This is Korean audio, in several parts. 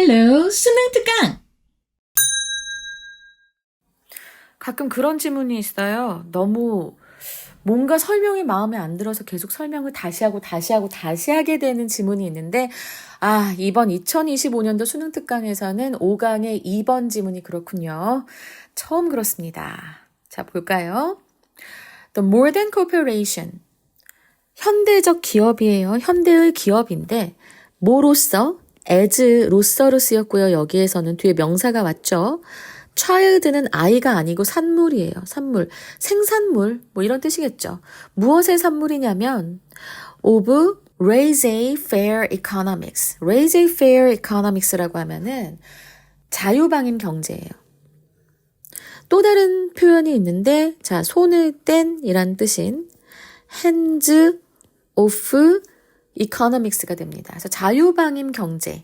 헬로 수능 특강! 가끔 그런 질문이 있어요. 너무 뭔가 설명이 마음에 안 들어서 계속 설명을 다시 하게 되는 질문이 있는데, 이번 2025년도 수능 특강에서는 5강의 2번 지문이 그렇군요. 처음 그렇습니다. 자, 볼까요? The modern corporation. 현대적 기업이에요. 현대의 기업인데, 뭐로서? as로서로 쓰였고요. 여기에서는 뒤에 명사가 왔죠. child는 아이가 아니고 산물이에요. 산물. 생산물. 뭐 이런 뜻이겠죠. 무엇의 산물이냐면 of laissez-faire economics. laissez-faire economics라고 하면은 자유방임 경제예요. 또 다른 표현이 있는데 자, 손을 뗀 이란 뜻인 hands off economics가 됩니다. 그래서 자유방임 경제.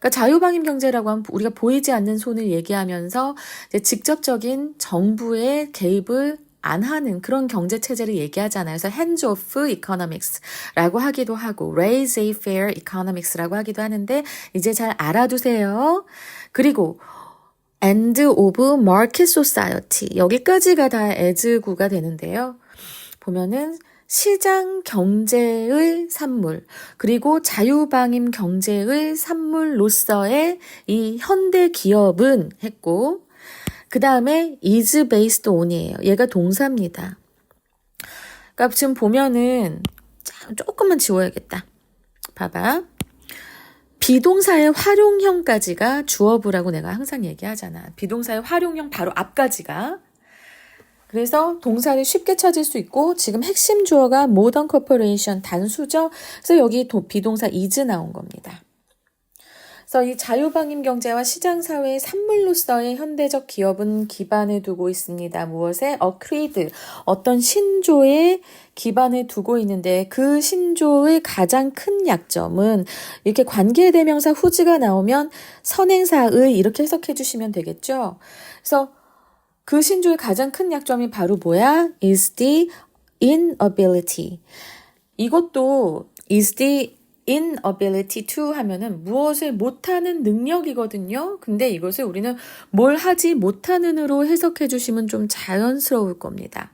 그러니까 자유방임 경제라고 하면 우리가 보이지 않는 손을 얘기하면서 이제 직접적인 정부의 개입을 안 하는 그런 경제 체제를 얘기하잖아요. 그래서 hands off economics라고 하기도 하고 laissez-faire economics라고 하기도 하는데 이제 잘 알아두세요. 그리고 end of market society 여기까지가 다 as구가 되는데요. 보면은 시장 경제의 산물, 그리고 자유방임 경제의 산물로서의 이 현대 기업은 했고, 그 다음에 is based on이에요. 얘가 동사입니다. 그러니까 지금 보면은, 조금만 지워야겠다. 봐봐. 비동사의 활용형까지가 주어부라고 내가 항상 얘기하잖아. 비동사의 활용형 바로 앞까지가. 그래서 동사를 쉽게 찾을 수 있고 지금 핵심 주어가 modern corporation 단수죠. 그래서 여기 비동사 is 나온 겁니다. 그래서 이 자유방임 경제와 시장사회의 산물로서의 현대적 기업은 기반을 두고 있습니다. 무엇에? creed, 어떤 신조에 기반을 두고 있는데 그 신조의 가장 큰 약점은 이렇게 관계대명사 후지가 나오면 선행사의 이렇게 해석해 주시면 되겠죠. 그래서 그 신조의 가장 큰 약점이 바로 뭐야? is the inability. 이것도 is the inability to 하면은 무엇을 못하는 능력이거든요. 근데 이것을 우리는 뭘 하지 못하는으로 해석해 주시면 좀 자연스러울 겁니다.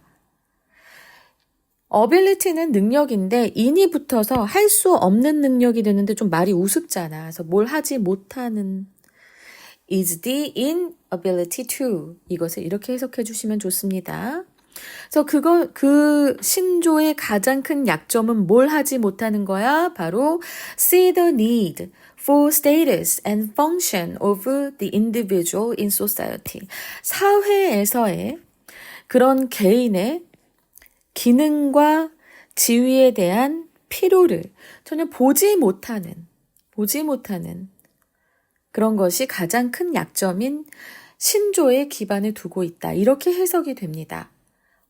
ability는 능력인데 in이 붙어서 할 수 없는 능력이 되는데 좀 말이 우습잖아. 그래서 뭘 하지 못하는 is the inability to 이것을 이렇게 해석해 주시면 좋습니다. 그래서 그 신조의 가장 큰 약점은 뭘 하지 못하는 거야? 바로 see the need for status and function of the individual in society. 사회에서의 그런 개인의 기능과 지위에 대한 필요를 전혀 보지 못하는 그런 것이 가장 큰 약점인 신조에 기반을 두고 있다. 이렇게 해석이 됩니다.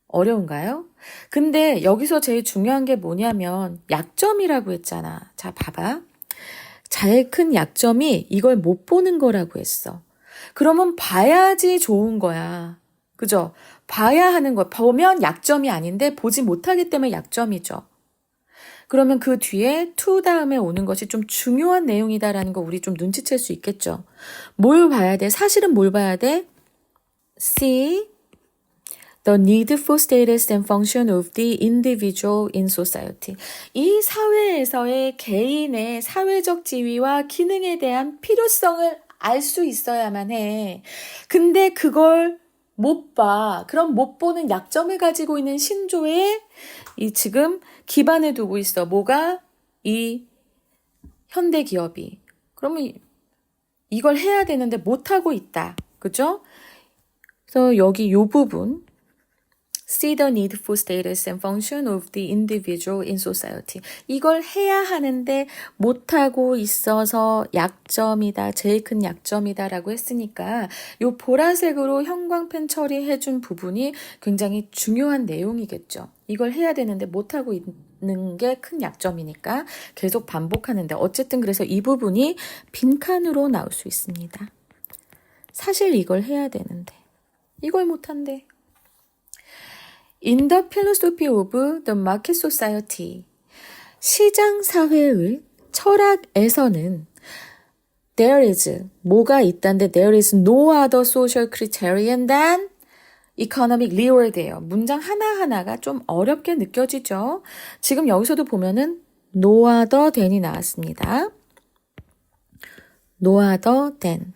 어려운가요? 근데 여기서 제일 중요한 게 뭐냐면 약점이라고 했잖아. 자, 봐봐. 제일 큰 약점이 이걸 못 보는 거라고 했어. 그러면 봐야지 좋은 거야. 그죠? 봐야 하는 거. 보면 약점이 아닌데 보지 못하기 때문에 약점이죠. 그러면 그 뒤에 to 다음에 오는 것이 좀 중요한 내용이다라는 거 우리 좀 눈치챌 수 있겠죠. 뭘 봐야 돼? 사실은 뭘 봐야 돼? See the need for status and function of the individual in society. 이 사회에서의 개인의 사회적 지위와 기능에 대한 필요성을 알 수 있어야만 해. 근데 그걸 못 봐. 그럼 못 보는 약점을 가지고 있는 신조에 이 지금 기반을 두고 있어. 뭐가? 이 현대 기업이. 그러면 이걸 해야 되는데 못하고 있다. 그죠? 그래서 여기 요 부분 see the need for status and function of the individual in society. 이걸 해야 하는데 못하고 있어서 약점이다. 제일 큰 약점이다라고 했으니까 요 보라색으로 형광펜 처리해준 부분이 굉장히 중요한 내용이겠죠. 이걸 해야 되는데 못하고 있는 게 큰 약점이니까 계속 반복하는데 어쨌든 그래서 이 부분이 빈칸으로 나올 수 있습니다. 사실 이걸 해야 되는데 이걸 못한대. In the philosophy of the market society, 시장 사회의 철학에서는 there is, 뭐가 있다는데 there is no other social criterion than economic reward예요. 문장 하나하나가 좀 어렵게 느껴지죠. 지금 여기서도 보면은 no other than이 나왔습니다. no other than.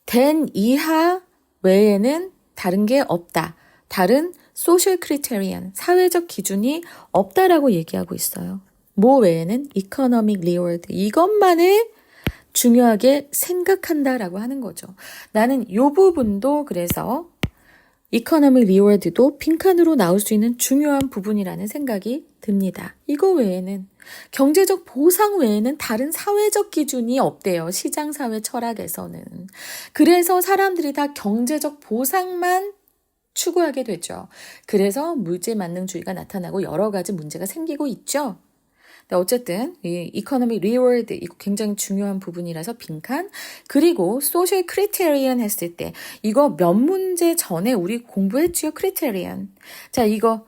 than 이하 외에는 다른 게 없다. 다른 social criterion, 사회적 기준이 없다라고 얘기하고 있어요. 뭐 외에는 economic reward, 이것만을 중요하게 생각한다라고 하는 거죠. 나는 이 부분도 그래서 economic reward도 빈칸으로 나올 수 있는 중요한 부분이라는 생각이 듭니다. 이거 외에는 경제적 보상 외에는 다른 사회적 기준이 없대요. 시장사회 철학에서는. 그래서 사람들이 다 경제적 보상만 추구하게 되죠. 그래서 물질만능주의가 나타나고 여러 가지 문제가 생기고 있죠. 어쨌든 이 economic reward 이거 굉장히 중요한 부분이라서 빈칸. 그리고 social criterion 했을 때 이거 몇 문제 전에 우리 공부했죠. criterion. 자, 이거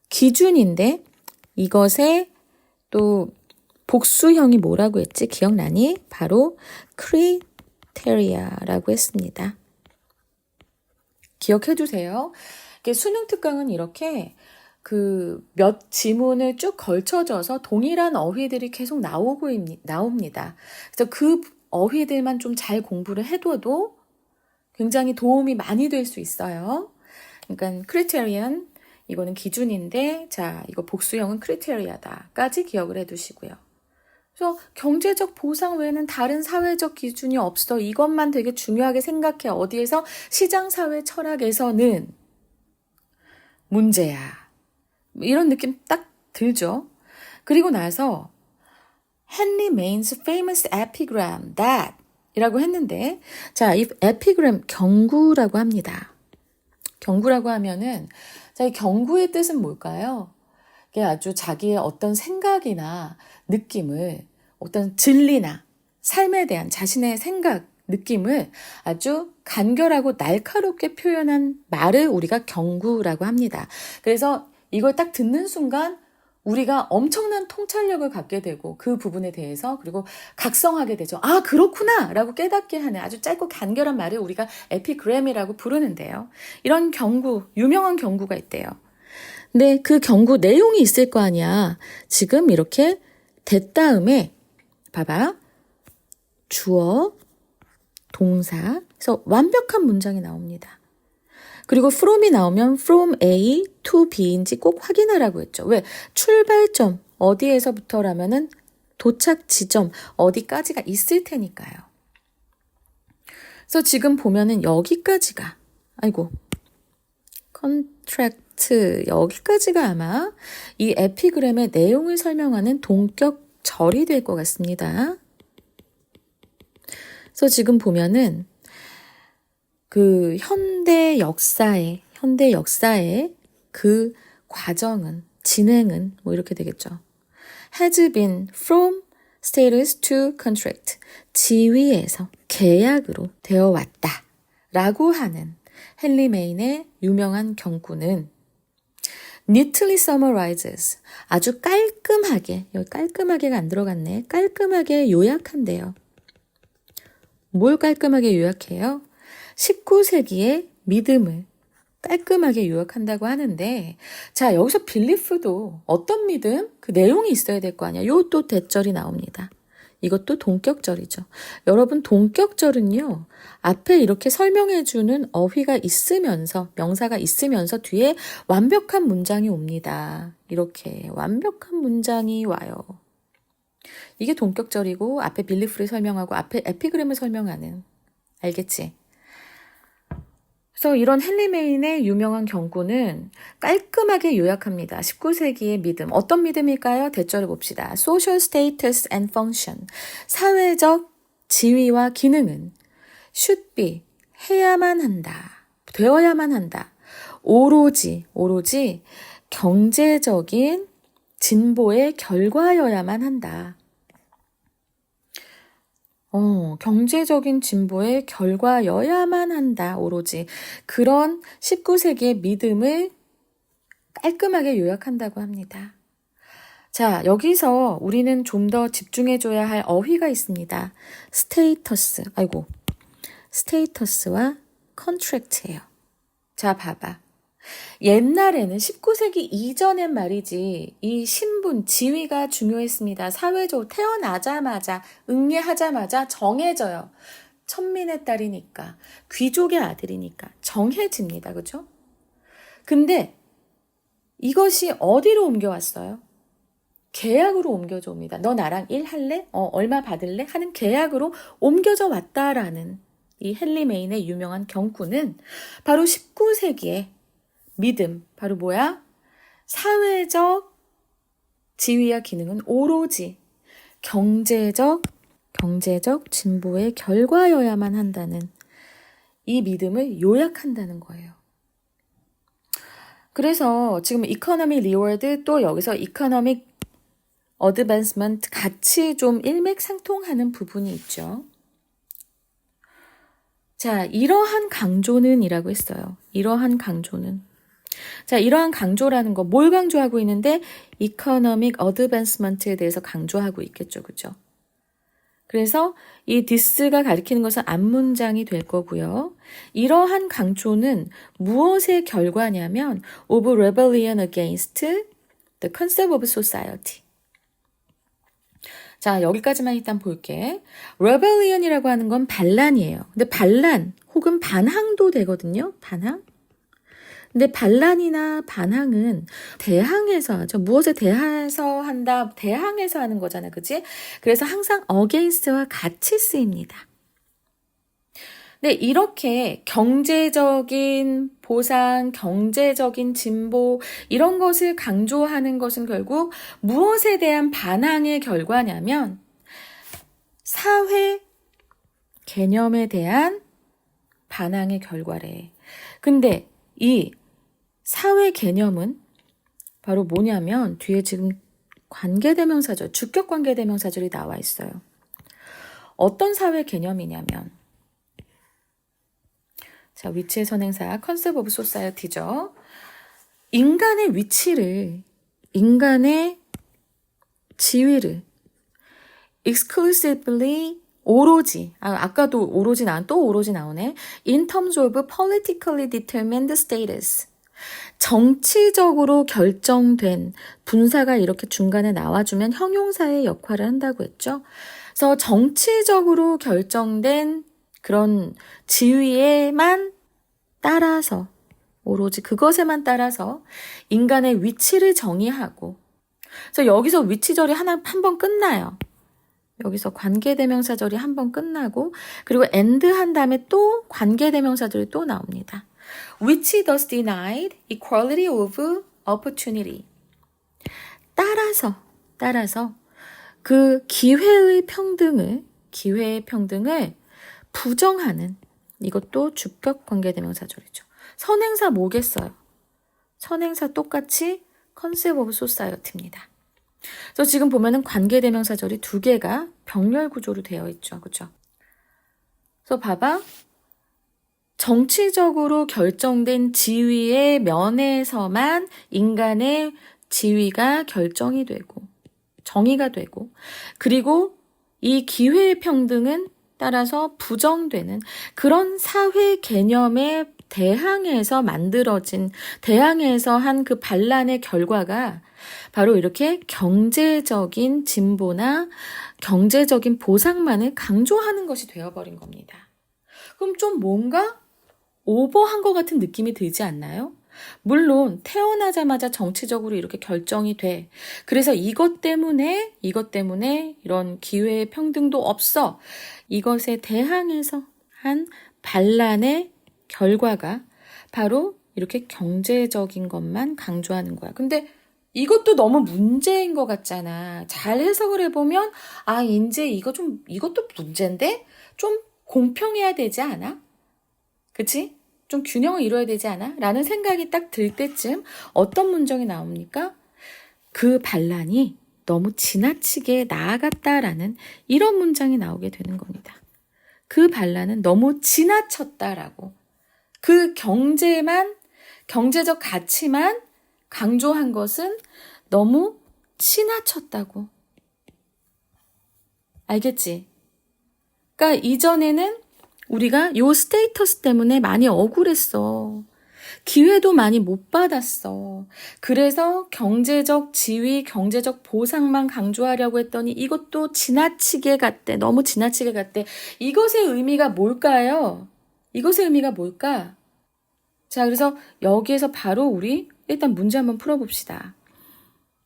기준인데 이것의 또 복수형이 뭐라고 했지? 기억나니? 바로 criteria라고 했습니다. 기억해 주세요. 수능 특강은 이렇게 몇 지문을 쭉 걸쳐져서 동일한 어휘들이 계속 나옵니다. 그래서 그 어휘들만 좀 잘 공부를 해둬도 굉장히 도움이 많이 될 수 있어요. 그러니까 criterion, 이거는 기준인데, 자, 이거 복수형은 criteria다까지 기억을 해두시고요. 그래서 경제적 보상 외에는 다른 사회적 기준이 없어. 이것만 되게 중요하게 생각해. 어디에서? 시장사회 철학에서는 문제야. 이런 느낌 딱 들죠. 그리고 나서 Henry Main's famous epigram that 이라고 했는데, 자, 이 epigram 경구라고 합니다. 경구라고 하면은, 자, 이 경구의 뜻은 뭘까요? 이게 아주 자기의 어떤 생각이나 느낌을, 어떤 진리나 삶에 대한 자신의 생각, 느낌을 아주 간결하고 날카롭게 표현한 말을 우리가 경구라고 합니다. 그래서 이걸 딱 듣는 순간 우리가 엄청난 통찰력을 갖게 되고 그 부분에 대해서 그리고 각성하게 되죠. 아, 그렇구나! 라고 깨닫게 하는 아주 짧고 간결한 말을 우리가 에피그램이라고 부르는데요. 이런 경구, 유명한 경구가 있대요. 근데 그 경구 내용이 있을 거 아니야. 지금 이렇게 that 다음에 봐봐. 주어, 동사, 그래서 완벽한 문장이 나옵니다. 그리고 from이 나오면 from A to B인지 꼭 확인하라고 했죠. 왜? 출발점, 어디에서부터라면은 도착 지점, 어디까지가 있을 테니까요. 그래서 지금 보면은 여기까지가, contract, 여기까지가 아마 이 에피그램의 내용을 설명하는 동격절이 될 것 같습니다. 그래서 지금 보면은 그 현대 역사의 그 과정은, 진행은 뭐 이렇게 되겠죠. has been from status to contract. 지위에서 계약으로 되어 왔다. 라고 하는 헨리 메인의 유명한 경구는 neatly summarizes. 아주 깔끔하게, 여기 깔끔하게가 안 들어갔네. 깔끔하게 요약한대요. 뭘 깔끔하게 요약해요? 19세기의 믿음을 깔끔하게 요약한다고 하는데, 자, 여기서 빌리프도 어떤 믿음? 그 내용이 있어야 될 거 아니야. 요 또 대절이 나옵니다. 이것도 동격절이죠. 여러분, 동격절은요, 앞에 이렇게 설명해주는 어휘가 있으면서, 명사가 있으면서 뒤에 완벽한 문장이 옵니다. 이렇게 완벽한 문장이 와요. 이게 동격절이고, 앞에 빌리프를 설명하고, 앞에 에피그램을 설명하는. 알겠지? 그래서 이런 헨리 메인의 유명한 경구는 깔끔하게 요약합니다. 19세기의 믿음. 어떤 믿음일까요? 대절을 봅시다. Social status and function. 사회적 지위와 기능은 should be, 해야만 한다. 되어야만 한다. 오로지 경제적인 진보의 결과여야만 한다. 경제적인 진보의 결과여야만 한다. 오로지 그런 19세기의 믿음을 깔끔하게 요약한다고 합니다. 자, 여기서 우리는 좀 더 집중해줘야 할 어휘가 있습니다. 스테이터스와 컨트랙트예요. 자, 봐봐. 옛날에는 19세기 이전엔 말이지 이 신분, 지위가 중요했습니다. 사회적으로 태어나자마자, 응애하자마자 정해져요. 천민의 딸이니까, 귀족의 아들이니까 정해집니다. 그죠? 근데 이것이 어디로 옮겨왔어요? 계약으로 옮겨져 옵니다. 너 나랑 일할래? 얼마 받을래? 하는 계약으로 옮겨져 왔다라는 이 헨리 메인의 유명한 경구는 바로 19세기에 믿음, 바로 뭐야? 사회적 지위와 기능은 오로지 경제적 진보의 결과여야만 한다는 이 믿음을 요약한다는 거예요. 그래서 지금 이코노미 리워드 또 여기서 이코노믹 어드밴스먼트 같이 좀 일맥상통하는 부분이 있죠. 자, 이러한 강조는 이라고 했어요. 이러한 강조라는 거 뭘 강조하고 있는데 이코노믹 어드밴스먼트에 대해서 강조하고 있겠죠. 그죠? 그래서 이 this가 가리키는 것은 앞문장이 될 거고요. 이러한 강조는 무엇의 결과냐면 of rebellion against the concept of society. 자, 여기까지만 일단 볼게. rebellion이라고 하는 건 반란이에요. 근데 반란 혹은 반항도 되거든요. 반항. 근데 반란이나 반항은 대항해서 하죠. 무엇에 대해서 한다? 대항해서 하는 거잖아. 그치? 그래서 항상 against와 같이 쓰입니다. 근데 이렇게 경제적인 보상, 경제적인 진보 이런 것을 강조하는 것은 결국 무엇에 대한 반항의 결과냐면 사회 개념에 대한 반항의 결과래. 근데 이 사회 개념은 바로 뭐냐면 뒤에 지금 관계대명사절, 주격 관계대명사절이 나와 있어요. 어떤 사회 개념이냐면 자, 위치의 선행사 컨셉 오브 소사이어티죠. 인간의 위치를, 인간의 지위를 exclusively 오로지, 아까도 오로지 또 오로지 나오네. In terms of politically determined status. 정치적으로 결정된 분사가 이렇게 중간에 나와주면 형용사의 역할을 한다고 했죠. 그래서 정치적으로 결정된 그런 지위에만 따라서, 오로지 그것에만 따라서 인간의 위치를 정의하고, 그래서 여기서 위치절이 한 번 끝나요. 여기서 관계대명사절이 한 번 끝나고, 그리고 and 한 다음에 또 관계대명사절이 또 나옵니다. Which does denied equality of opportunity. 따라서 그 기회의 평등을 부정하는 이것도 주격 관계대명사절이죠. 선행사 뭐겠어요? 선행사 똑같이 concept of society입니다. 그래서 지금 보면은 관계대명사절이 두 개가 병렬 구조로 되어 있죠. 그렇죠? 그래서 봐봐. 정치적으로 결정된 지위의 면에서만 인간의 지위가 결정이 되고 정의가 되고 그리고 이 기회의 평등은 따라서 부정되는 그런 사회 개념에 대항해서 한 그 반란의 결과가 바로 이렇게 경제적인 진보나 경제적인 보상만을 강조하는 것이 되어버린 겁니다. 그럼 좀 뭔가 오버한 것 같은 느낌이 들지 않나요? 물론 태어나자마자 정치적으로 이렇게 결정이 돼. 그래서 이것 때문에 이런 기회의 평등도 없어. 이것에 대항해서 한 반란의 결과가 바로 이렇게 경제적인 것만 강조하는 거야. 근데 이것도 너무 문제인 것 같잖아. 잘 해석을 해보면 이제 이것도 문제인데 좀 공평해야 되지 않아? 그치? 좀 균형을 이루어야 되지 않아? 라는 생각이 딱 들 때쯤 어떤 문장이 나옵니까? 그 반란이 너무 지나치게 나아갔다라는 이런 문장이 나오게 되는 겁니다. 그 반란은 너무 지나쳤다라고. 그 경제적 가치만 강조한 것은 너무 지나쳤다고. 알겠지? 그러니까 이전에는 우리가 요 스테이터스 때문에 많이 억울했어. 기회도 많이 못 받았어. 그래서 경제적 지위, 경제적 보상만 강조하려고 했더니 이것도 지나치게 갔대. 너무 지나치게 갔대. 이것의 의미가 뭘까요? 이것의 의미가 뭘까? 자, 그래서 여기에서 바로 우리 일단 문제 한번 풀어봅시다.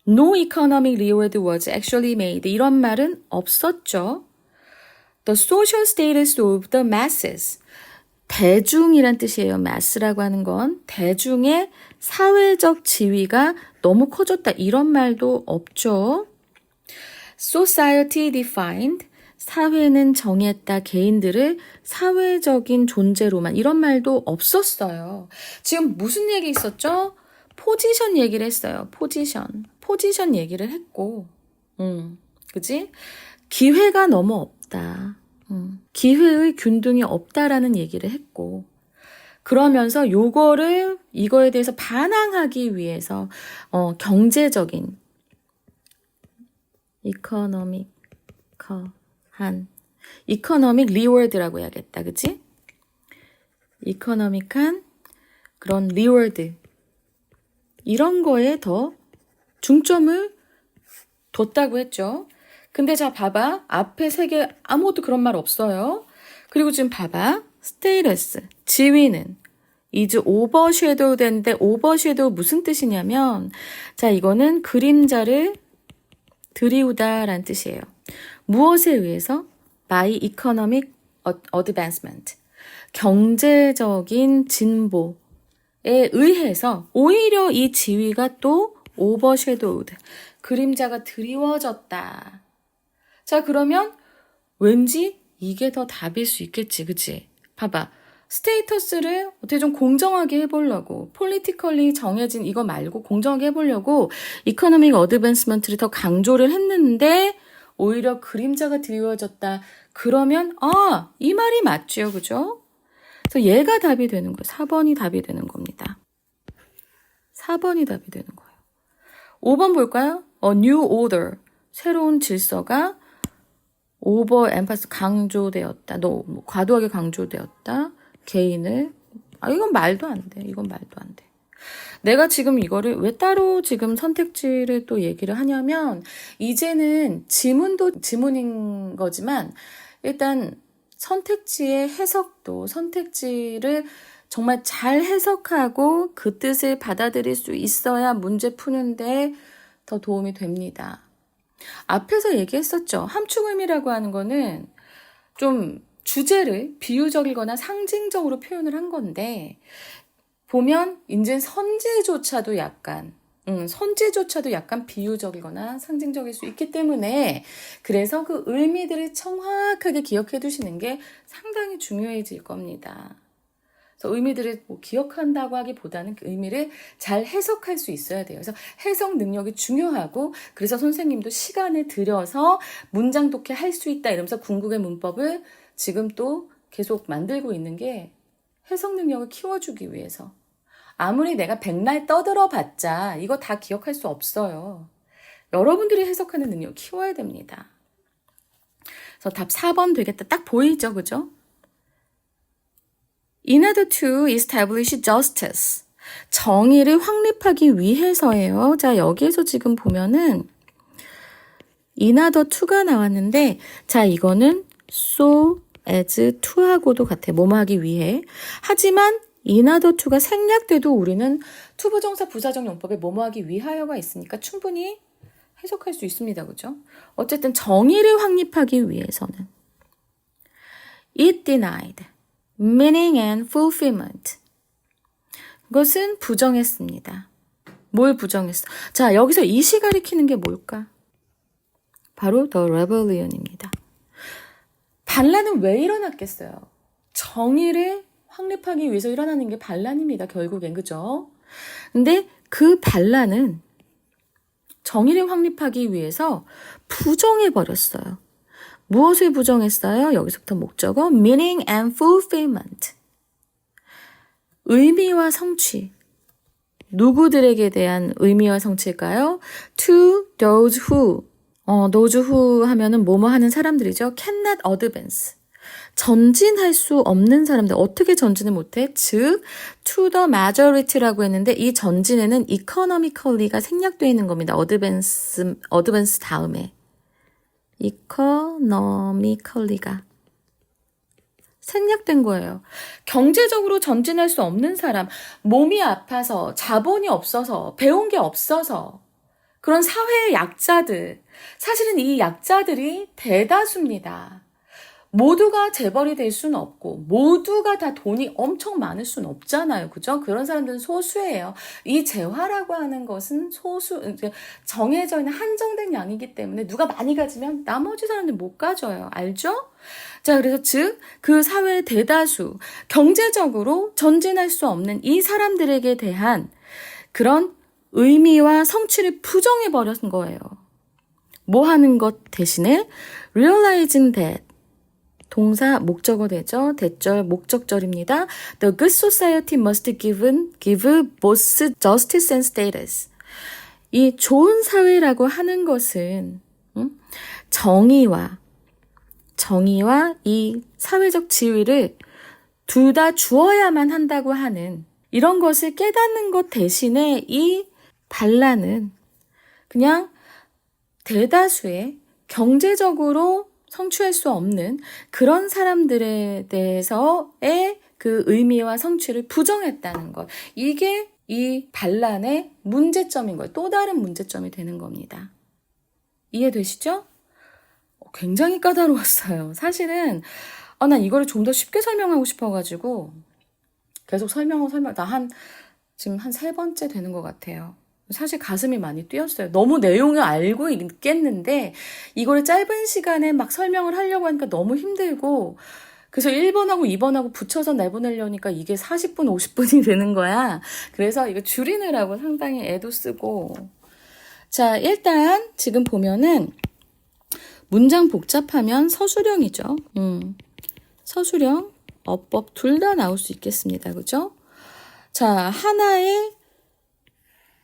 No economic reward was actually made. 이런 말은 없었죠. The social status of the masses. 대중이란 뜻이에요. mass라고 하는 건 대중의 사회적 지위가 너무 커졌다. 이런 말도 없죠. Society defined. 사회는 정했다. 개인들을 사회적인 존재로만. 이런 말도 없었어요. 지금 무슨 얘기 있었죠? 포지션 얘기를 했어요. 포지션 얘기를 했고, 그지? 기회가 너무 없다. 기회의 균등이 없다라는 얘기를 했고, 그러면서 이거에 대해서 반항하기 위해서, 경제적인, 이코노믹 리워드라고 해야겠다. 그치? 이코노믹한 그런 리워드. 이런 거에 더 중점을 뒀다고 했죠. 근데 자, 봐봐. 앞에 세 개 아무것도 그런 말 없어요. 그리고 지금 봐봐. 스테이터스, 지위는 is overshadowed 되는데 overshadow 무슨 뜻이냐면 자, 이거는 그림자를 들이우다라는 뜻이에요. 무엇에 의해서? by economic advancement. 경제적인 진보에 의해서 오히려 이 지위가 또 overshadowed. 그림자가 드리워졌다. 자, 그러면 왠지 이게 더 답일 수 있겠지, 그치? 봐봐. 스테이터스를 어떻게 좀 공정하게 해보려고, 폴리티컬리 정해진 이거 말고 공정하게 해보려고 이코노믹 어드밴스먼트를 더 강조를 했는데 오히려 그림자가 드리워졌다. 그러면 이 말이 맞죠, 그죠? 그래서 얘가 답이 되는 거예요. 4번이 답이 되는 겁니다. 4번이 답이 되는 거예요. 5번 볼까요? New order. 새로운 질서가 over emphasis 강조되었다. 과도하게 강조되었다. 개인을. 이건 말도 안 돼. 이건 말도 안 돼. 내가 지금 이거를 왜 따로 지금 선택지를 또 얘기를 하냐면 이제는 지문도 지문인 거지만 일단 선택지의 해석도 선택지를 정말 잘 해석하고 그 뜻을 받아들일 수 있어야 문제 푸는데 더 도움이 됩니다. 앞에서 얘기했었죠. 함축의미라고 하는 거는 좀 주제를 비유적이거나 상징적으로 표현을 한 건데 보면 이제 선제조차도 약간 비유적이거나 상징적일 수 있기 때문에 그래서 그 의미들을 정확하게 기억해 두시는 게 상당히 중요해질 겁니다. 그래서 의미들을 기억한다고 하기보다는 그 의미를 잘 해석할 수 있어야 돼요. 그래서 해석 능력이 중요하고 그래서 선생님도 시간을 들여서 문장 독해할 수 있다 이러면서 궁극의 문법을 지금 또 계속 만들고 있는 게 해석 능력을 키워주기 위해서. 아무리 내가 백날 떠들어봤자 이거 다 기억할 수 없어요. 여러분들이 해석하는 능력 키워야 됩니다. 그래서 답 4번 되겠다. 딱 보이죠, 그죠? In order to establish justice. 정의를 확립하기 위해서예요. 자, 여기에서 지금 보면은 in order to가 나왔는데 자, 이거는 so as to하고도 같아. 뭐뭐 하기 위해. 하지만 in order to가 생략돼도 우리는 투부정사 부사적 용법에 뭐뭐 하기 위하여가 있으니까 충분히 해석할 수 있습니다. 그죠? 어쨌든 정의를 확립하기 위해서는 it denied meaning and fulfillment. 그것은 부정했습니다. 뭘 부정했어? 자, 여기서 이시 가리키는 게 뭘까? 바로 the rebellion입니다. 반란은 왜 일어났겠어요? 정의를 확립하기 위해서 일어나는 게 반란입니다. 결국엔, 그죠? 근데 그 반란은 정의를 확립하기 위해서 부정해버렸어요. 무엇을 부정했어요? 여기서부터 목적어 meaning and fulfillment. 의미와 성취. 누구들에게 대한 의미와 성취일까요? To those who. those who 하면은 뭐뭐 하는 사람들이죠. cannot advance. 전진할 수 없는 사람들. 어떻게 전진을 못해? 즉, to the majority라고 했는데 이 전진에는 economically가 생략되어 있는 겁니다. advance 다음에. economically가 생략된 거예요. 경제적으로 전진할 수 없는 사람, 몸이 아파서, 자본이 없어서, 배운 게 없어서, 그런 사회의 약자들, 사실은 이 약자들이 대다수입니다. 모두가 재벌이 될 수는 없고 모두가 다 돈이 엄청 많을 수는 없잖아요. 그죠? 그런 사람들은 소수예요. 이 재화라고 하는 것은 정해져 있는 한정된 양이기 때문에 누가 많이 가지면 나머지 사람들 못 가져요. 알죠? 자, 그래서 즉 그 사회의 대다수, 경제적으로 전진할 수 없는 이 사람들에게 대한 그런 의미와 성취를 부정해버린 거예요. 뭐 하는 것 대신에 realizing that 동사 목적어 되죠. 대절 목적절입니다. The good society must give both justice and status. 이 좋은 사회라고 하는 것은 정의와 이 사회적 지위를 둘 다 주어야만 한다고 하는 이런 것을 깨닫는 것 대신에 이 반란은 그냥 대다수의 경제적으로 성취할 수 없는 그런 사람들에 대해서의 그 의미와 성취를 부정했다는 것. 이게 이 반란의 문제점인 거예요. 또 다른 문제점이 되는 겁니다. 이해되시죠? 굉장히 까다로웠어요. 사실은 난 이거를 좀 더 쉽게 설명하고 싶어가지고 계속 지금 한 3번째 되는 것 같아요. 사실 가슴이 많이 뛰었어요. 너무 내용을 알고 있겠는데 이거를 짧은 시간에 막 설명을 하려고 하니까 너무 힘들고 그래서 1번하고 2번하고 붙여서 내보내려니까 이게 40분, 50분이 되는 거야. 그래서 이거 줄이느라고 상당히 애도 쓰고 자, 일단 지금 보면은 문장 복잡하면 서술형이죠. 서술형, 어법 둘 다 나올 수 있겠습니다. 그죠? 자, 하나의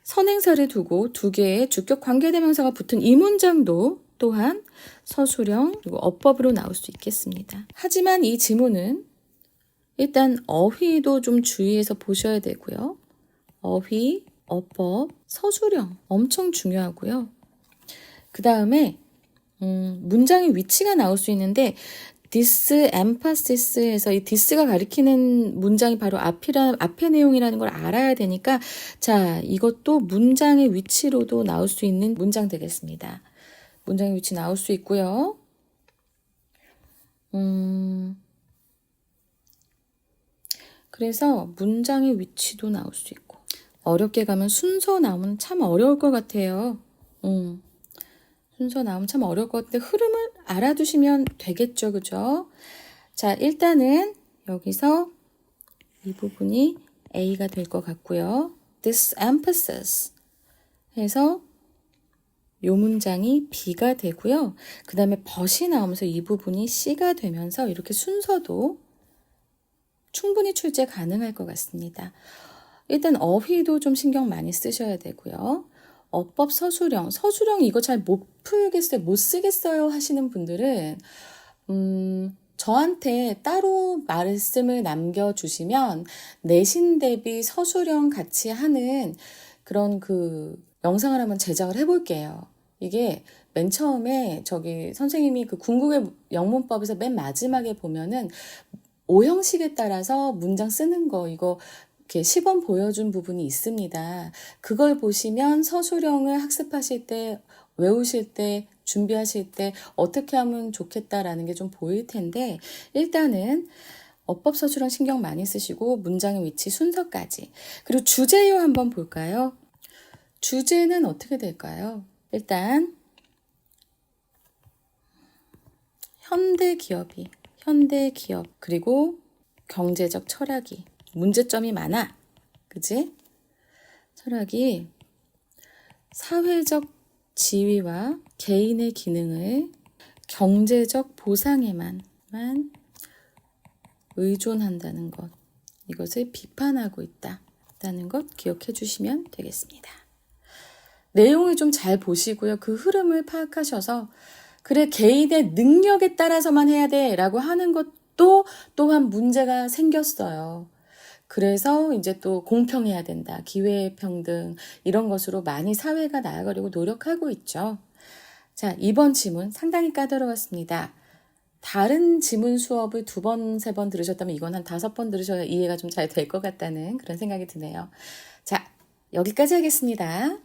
선행사를 두고 두 개의 주격 관계대명사가 붙은 이 문장도 또한 서술형 그리고 어법으로 나올 수 있겠습니다. 하지만 이 지문은 일단 어휘도 좀 주의해서 보셔야 되고요. 어휘, 어법, 서술형 엄청 중요하고요. 그 다음에 문장의 위치가 나올 수 있는데 this, emphasis 이 this가 가리키는 문장이 바로 앞의 내용이라는 걸 알아야 되니까 자, 이것도 문장의 위치로도 나올 수 있는 문장 되겠습니다. 문장의 위치 나올 수 있고요. 그래서 문장의 위치도 나올 수 있고 어렵게 가면 순서 나오면 참 어려울 것 같아요. 순서 나오면 참 어려울 것 같은데 흐름을 알아두시면 되겠죠. 그죠? 자, 일단은 여기서 이 부분이 A가 될 것 같고요. This emphasis 해서 이 문장이 B가 되고요. 그 다음에 but이 나오면서 이 부분이 C가 되면서 이렇게 순서도 충분히 출제 가능할 것 같습니다. 일단 어휘도 좀 신경 많이 쓰셔야 되고요. 어법 서술형 이거 잘 못 풀겠어요, 못 쓰겠어요 하시는 분들은 저한테 따로 말씀을 남겨주시면 내신 대비 서술형 같이 하는 그런 그 영상을 한번 제작을 해볼게요. 이게 맨 처음에 선생님이 그 궁극의 영문법에서 맨 마지막에 보면은 오형식에 따라서 문장 쓰는 거 이거 이렇게 시범 보여준 부분이 있습니다. 그걸 보시면 서술형을 학습하실 때, 외우실 때, 준비하실 때 어떻게 하면 좋겠다라는 게 좀 보일 텐데 일단은 어법 서술형 신경 많이 쓰시고 문장의 위치 순서까지 그리고 주제요 한번 볼까요? 주제는 어떻게 될까요? 일단 현대 기업 그리고 경제적 철학이 문제점이 많아. 그지? 철학이 사회적 지위와 개인의 기능을 경제적 보상에만 의존한다는 것. 이것을 비판하고 있다. 라는 것 기억해 주시면 되겠습니다. 내용을 좀 잘 보시고요. 그 흐름을 파악하셔서 그래 개인의 능력에 따라서만 해야 돼 라고 하는 것도 또한 문제가 생겼어요. 그래서 이제 또 공평해야 된다. 기회평등 이런 것으로 많이 사회가 나아가려고 노력하고 있죠. 자, 이번 지문 상당히 까다로웠습니다. 다른 지문 수업을 2번, 3번 들으셨다면 이건 한 5번 들으셔야 이해가 좀 잘 될 것 같다는 그런 생각이 드네요. 자, 여기까지 하겠습니다.